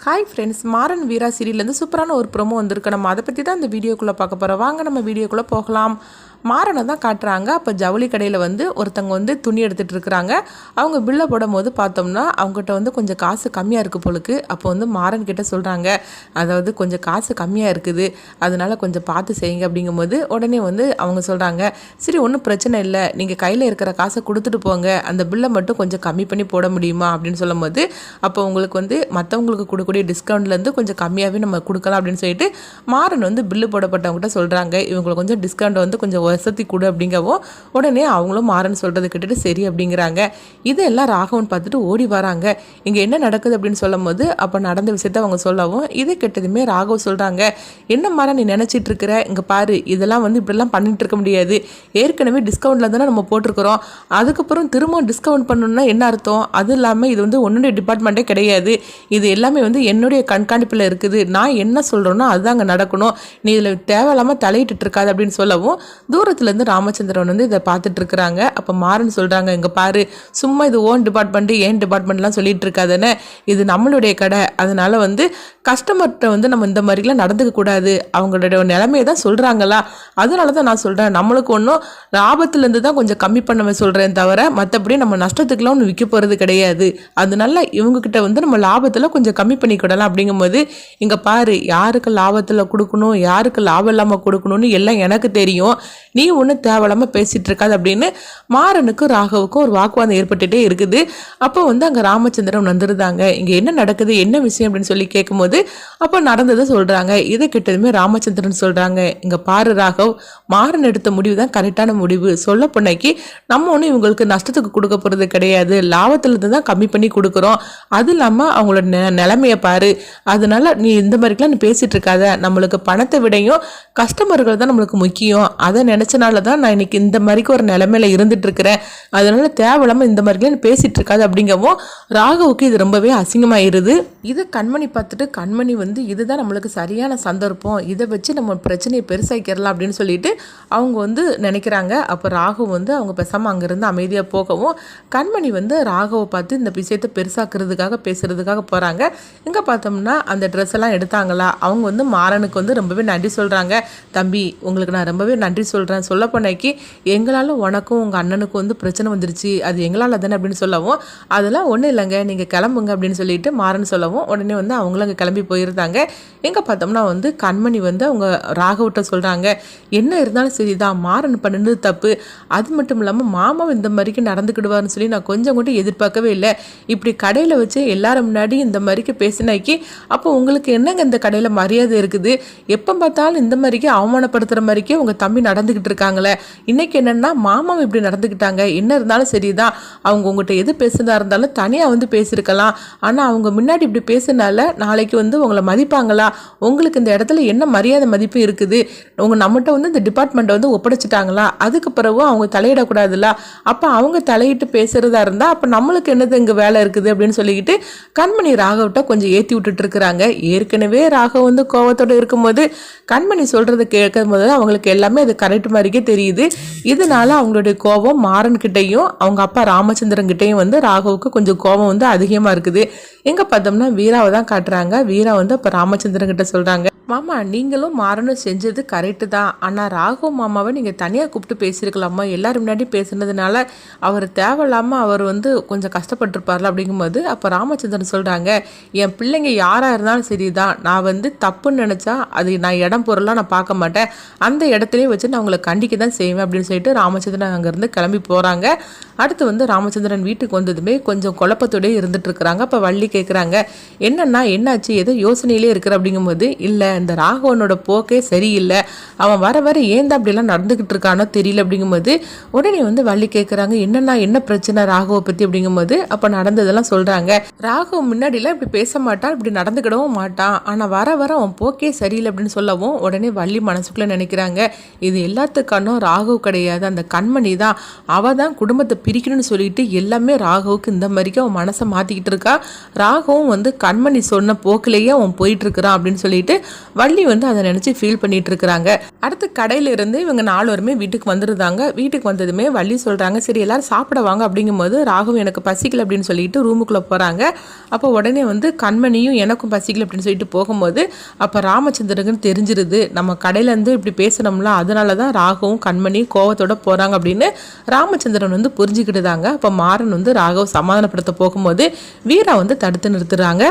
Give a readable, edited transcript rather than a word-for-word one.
Hi friends, Maran வீரா சீரியல்லேருந்து சூப்பரான ஒரு promo வந்திருக்கு. நம்ம அதை பற்றி தான் இந்த வீடியோக்குள்ளே பார்க்க போகிறோம். வாங்க நம்ம வீடியோக்குள்ளே போகலாம். மாறனை தான் காட்டுறாங்க. அப்போ ஜவுளி கடையில் ஒருத்தவங்க துணி எடுத்துகிட்டு இருக்கிறாங்க. அவங்க பில்லை போடும் போது பார்த்தோம்னா அவங்ககிட்ட கொஞ்சம் காசு கம்மியாக இருக்குது போலுக்கு. அப்போ மாறன் கிட்ட சொல்கிறாங்க, அதாவது கொஞ்சம் காசு கம்மியாக இருக்குது, அதனால் கொஞ்சம் பார்த்து செய்யுங்க அப்படிங்கும்போது உடனே அவங்க சொல்கிறாங்க, சரி ஒன்றும் பிரச்சனை இல்லை, நீங்கள் கையில் இருக்கிற காசை கொடுத்துட்டு போங்க, அந்த பில்லை மட்டும் கொஞ்சம் கம்மி பண்ணி போட முடியுமா அப்படின்னு சொல்லும் போது, அப்போ உங்களுக்கு மற்றவங்களுக்கு கொடுக்கக்கூடிய டிஸ்கவுண்ட்லேருந்து கொஞ்சம் கம்மியாகவே நம்ம கொடுக்கலாம் அப்படின்னு சொல்லிட்டு மாறன் பில்லு போடப்பட்டவங்ககிட்ட சொல்கிறாங்க, இவங்களுக்கு கொஞ்சம் டிஸ்கவுண்ட் கொஞ்சம் வசதி கொடு அப்படிங்கவும் உடனே அவங்களும் மாறன் சொல்கிறது கேட்டுட்டு சரி அப்படிங்கிறாங்க. இதெல்லாம் ராகவன் பார்த்துட்டு ஓடி வராங்க. இங்கே என்ன நடக்குது அப்படின்னு சொல்லும் போது அப்போ நடந்த விஷயத்த அவங்க சொல்லவும் இதை கெட்டதுமே ராகவ் சொல்கிறாங்க, என்ன மாறன் நீ நினச்சிட்டு இருக்கிற, இங்கே பாரு இதெல்லாம் இப்படிலாம் பண்ணிட்டு இருக்க முடியாது, ஏற்கனவே டிஸ்கவுண்ட்டில் தானே நம்ம போட்டிருக்கிறோம், அதுக்கப்புறம் திரும்ப டிஸ்கவுண்ட் பண்ணணும்னா என்ன அர்த்தம், அது இல்லாமல் இது உன்னுடைய டிபார்ட்மெண்ட்டே கிடையாது, இது எல்லாமே என்னுடைய கண்காணிப்பில் இருக்குது, நான் என்ன சொல்கிறேனோ அதுதான் அங்கே நடக்கணும், நீ இதில் தேவையில்லாமல் தலையிட்டு இருக்காது அப்படின்னு சொல்லவும் தூரத்துலேருந்து ராமச்சந்திரன் இதை பார்த்துட்டு இருக்கிறாங்க. அப்போ மாறன் சொல்கிறாங்க, இங்கே பாரு சும்மா இது ஓன் டிபார்ட்மெண்ட்டு ஏன் டிபார்ட்மெண்ட்லாம் சொல்லிட்டு இருக்காதுன்னு, இது நம்மளுடைய கடை, அதனால் கஸ்டமர்கிட்ட நம்ம இந்த மாதிரிலாம் நடந்துக்க கூடாது, அவங்களுடைய நிலைமையை தான் சொல்கிறாங்களா, அதனால தான் நான் சொல்கிறேன், நம்மளுக்கு ஒன்றும் லாபத்துலேருந்து தான் கொஞ்சம் கம்மி பண்ண சொல்கிறேன் தவிர மற்றபடி நம்ம நஷ்டத்துக்குலாம் ஒன்று விற்க போகிறது கிடையாது, அதனால இவங்ககிட்ட நம்ம லாபத்தில் கொஞ்சம் கம்மி பண்ணிக்கிடலாம் அப்படிங்கும்போது, இங்கே பாரு யாருக்கு லாபத்தில் கொடுக்கணும் யாருக்கு லாபம் இல்லாமல் கொடுக்கணும்னு எல்லாம் எனக்கு தெரியும், நீ ஒன்றும் தேவையில்லாமல் பேசிகிட்டு இருக்காது அப்படின்னு மாறனுக்கும் ராகவுக்கும் ஒரு வாக்குவாதம் ஏற்பட்டுகிட்டே இருக்குது. அப்போ அங்கே ராமச்சந்திரன் வந்துருந்தாங்க. இங்கே என்ன நடக்குது என்ன விஷயம் அப்படின்னு சொல்லி கேட்கும்போது அப்போ நடந்ததை சொல்கிறாங்க. இதை கிட்டதுமே ராமச்சந்திரன் சொல்கிறாங்க, இங்கே பாரு ராகவ், மாறன் எடுத்த முடிவு தான் கரெக்டான முடிவு, சொல்ல பொண்ணைக்கு நம்ம ஒன்றும் இவங்களுக்கு நஷ்டத்துக்கு கொடுக்க போகிறது கிடையாது, லாபத்துலேருந்து தான் கம்மி பண்ணி கொடுக்குறோம், அது இல்லாமல் அவங்களோட நிலைமையை பாரு, அதனால நீ இந்த மாதிரிக்கெலாம் நீ பேசிகிட்டு இருக்காத, நம்மளுக்கு பணத்தை விடையும் கஸ்டமர்கள் தான் நம்மளுக்கு முக்கியம், அதை நினச்சனால தான் நான் இன்னைக்கு இந்த மாதிரிக்கு ஒரு நிலைமையில இருந்துட்டு இருக்கிறேன், அதனால தேவையில்லாமல் இந்த மாதிரிலாம் பேசிட்டு இருக்காது அப்படிங்கவும் ராகவுக்கு இது ரொம்பவே அசிங்கமாயிருது. இது கண்மணி பார்த்துட்டு கண்மணி இதுதான் நம்மளுக்கு சரியான சந்தர்ப்பம், இதை வச்சு நம்ம பிரச்சனையை பெருசாக்கிடலாம் அப்படின்னு சொல்லிட்டு அவங்க நினைக்கிறாங்க. அப்போ ராகவ் அவங்க பேசாமல் அங்கேருந்து அமைதியாக போகவும் கண்மணி ராகவை பார்த்து இந்த விஷயத்தை பெருசாக்குறதுக்காக பேசுறதுக்காக போகிறாங்க. இங்கே பார்த்தோம்னா அந்த ட்ரெஸ் எல்லாம் எடுத்தாங்களா, அவங்க மாறனுக்கு ரொம்பவே நன்றி சொல்கிறாங்க, தம்பி உங்களுக்கு நான் ரொம்பவே நன்றி சொல்கிறேன், சொல்ல போனாக்கி எங்களால் உனக்கும் உங்கள் அண்ணனுக்கும் பிரச்சனை வந்துருச்சு, அது எங்களால் தானே அப்படின்னு சொல்லவும், அதெல்லாம் ஒன்றும் இல்லைங்க நீங்கள் கிளம்புங்க அப்படின்னு சொல்லிட்டு மாறன் சொல்லவும் உடனே அவங்களும் அங்கே கிளம்பி போயிருந்தாங்க. எங்கே பார்த்தோம்னா கண்மணி அவங்க ராகவிட்ட சொல்கிறாங்க, என்ன இருந்தாலும் சரிதான் மாறன் பண்ணினது தப்பு, அது மட்டும் இல்லாமல் மாமாவும் இந்த மாதிரிக்கு நடந்துக்கிடுவார்னு சொல்லி நான் கொஞ்சம் கூட எதிர்பார்க்கவே இல்லை, இப்படி கடையில் வச்சு எல்லாரும் முன்னாடி இந்த மாதிரிக்கு பேசினாக்கி அப்போ உங்களுக்கு என்னங்க இந்த கடையில் மரியாதை இருக்குது, எப்போ பார்த்தாலும் இந்த மாதிரிக்கு அவமானப்படுத்துகிற மாதிரிக்கே உங்கள் தம்பி நடந்துக்கிட்டு இருக்காங்களே, இன்னைக்கு என்னன்னா மாமாவும் இப்படி நடந்துக்கிட்டாங்க, என்ன இருந்தாலும் சரிதான், அவங்க உங்கள்கிட்ட எது பேசுனதா இருந்தாலும் தனியாக பேசியிருக்கலாம், ஆனால் அவங்க முன்னாடி இப்படி பேசுனால நாளைக்கு உங்களை மதிப்பாங்களா, உங்களுக்கு இந்த இடத்துல என்ன மரியாதை மதிப்பு இருக்குது, நம்மகிட்ட இந்த டிபார்ட்மெண்ட்டை ஒப்படைச்சிட்டாங்களா, அதுக்கு பிறகு அவங்க தலையிடக்கூடாதுல்ல, அப்போ அவங்க தலையிட்டு பேசுறதா இருந்தால் அப்போ நம்மளுக்கு என்னது இங்கே வேலை இருக்குது அப்படின்னு சொல்லிக்கிட்டு கண்மணி ராகவிட்ட கொஞ்சம் ஏற்றி விட்டுட்டு இருக்கிறாங்க. ஏற்கனவே ராகவ் கோவத்தோடு இருக்கும்போது கண்மணி சொல்றதை கேட்கும் போது அவங்களுக்கு எல்லாமே அது கரெக்ட் மாதிரிக்கே தெரியுது. இதனால அவங்களுடைய கோபம் மாறன் கிட்டையும் அவங்க அப்பா ராமச்சந்திரன் கிட்டையும் ராகவுக்கு கொஞ்சம் கோபம் அதிகமாக இருக்குது. எங்கே பார்த்தோம்னா வீராவை தான் காட்டுறாங்க. வீரா இப்போ ராமச்சந்திரன் கிட்ட சொல்கிறாங்க, மாமா நீங்களும் மாறனும் செஞ்சது கரெக்டு தான், ஆனால் ராகவ் மாமாவை நீங்கள் தனியாக கூப்பிட்டு பேசியிருக்கலாமா, எல்லாரும் முன்னாடி பேசுனதுனால அவர் தேவையில்லாமல் அவர் கொஞ்சம் கஷ்டப்பட்டுருப்பார்ல அப்படிங்கும்போது அப்போ ராமச்சந்திரன் சொல்கிறாங்க, என் பிள்ளைங்க யாராக இருந்தாலும் சரி தான், நான் தப்புன்னு நினச்சா அது நான் இடம் பொருளாக நான் பார்க்க மாட்டேன், அந்த இடத்துலையே வச்சு நான் அவங்களை கண்டிக்க தான் செய்வேன் அப்படின்னு சொல்லிட்டு ராமச்சந்திரன் அங்கேருந்து கிளம்பி போகிறாங்க. அடுத்து ராமச்சந்திரன் வீட்டுக்கு வந்ததுமே கொஞ்சம் குழப்பத்தோடய இருந்துட்டு இருக்கிறாங்க. அப்போ வள்ளி கேட்குறாங்க, என்னன்னா என்னாச்சு ஏதோ யோசனையிலே இருக்கிற அப்படிங்கும்போது, இல்லை இந்த ராகவனோட போக்கே சரியில்லை, அவன் வர வர ஏன் தான் அப்படிலாம் நடந்துக்கிட்டு இருக்கானோ தெரியல அப்படிங்கும்போது உடனே வள்ளி கேட்குறாங்க, என்னன்னா என்ன பிரச்சனை ராகவை பற்றி அப்படிங்கும்போது அப்போ நடந்ததெல்லாம் சொல்கிறாங்க. ராகவ முன்னாடிலாம் இப்படி பேச மாட்டான், இப்படி நடந்துக்கிடவும் மாட்டான், ஆனால் வர வர அவன் போக்கே சரியில்லை அப்படின்னு சொல்லவும் உடனே வள்ளி மனசுக்குள்ளே நினைக்கிறாங்க, இது எல்லாத்துக்கானும் ராகவ் கிடையாது, அந்த கண்மணி தான், அவள் தான் குடும்பத்தை பிரிக்கணும்னு சொல்லிட்டு எல்லாமே ராகவுக்கு இந்த மாதிரிக்கு அவன் மனசை மாற்றிக்கிட்டு இருக்கா, ராகவும் கண்மணி சொன்ன போக்கிலேயே அவன் போயிட்டு இருக்கிறான் அப்படின்னு சொல்லிட்டு வள்ளி வந்து அதை நினச்சி ஃபீல் பண்ணிட்டு இருக்கிறாங்க. அடுத்து கடையில இருந்து இவங்க 4 பேருமே வீட்டுக்கு வந்துருந்தாங்க. வீட்டுக்கு வந்ததுமே வள்ளி சொல்கிறாங்க, சரி எல்லாரும் சாப்பிட வாங்க அப்படிங்கும்போது ராகவும் எனக்கு பசிக்கல அப்படின்னு சொல்லிட்டு ரூமுக்குள்ளே போகிறாங்க. அப்போ உடனே வந்து கண்மணியும் எனக்கும் பசிக்கல அப்படின்னு சொல்லிட்டு போகும்போது அப்போ ராமச்சந்திரனுக்கு தெரிஞ்சிருது நம்ம கடையிலேருந்து இப்படி பேசணும்ல, அதனால தான் ராகவும் கண்மணியும் கோவத்தோட போகிறாங்க அப்படின்னு ராமச்சந்திரன் வந்து புரிஞ்சுக்கிட்டுதாங்க. அப்போ மாறன் வந்து ராகவ் சமாதானப்படுத்த போகும்போது வீரா வந்து தடுத்து நிறுத்துறாங்க.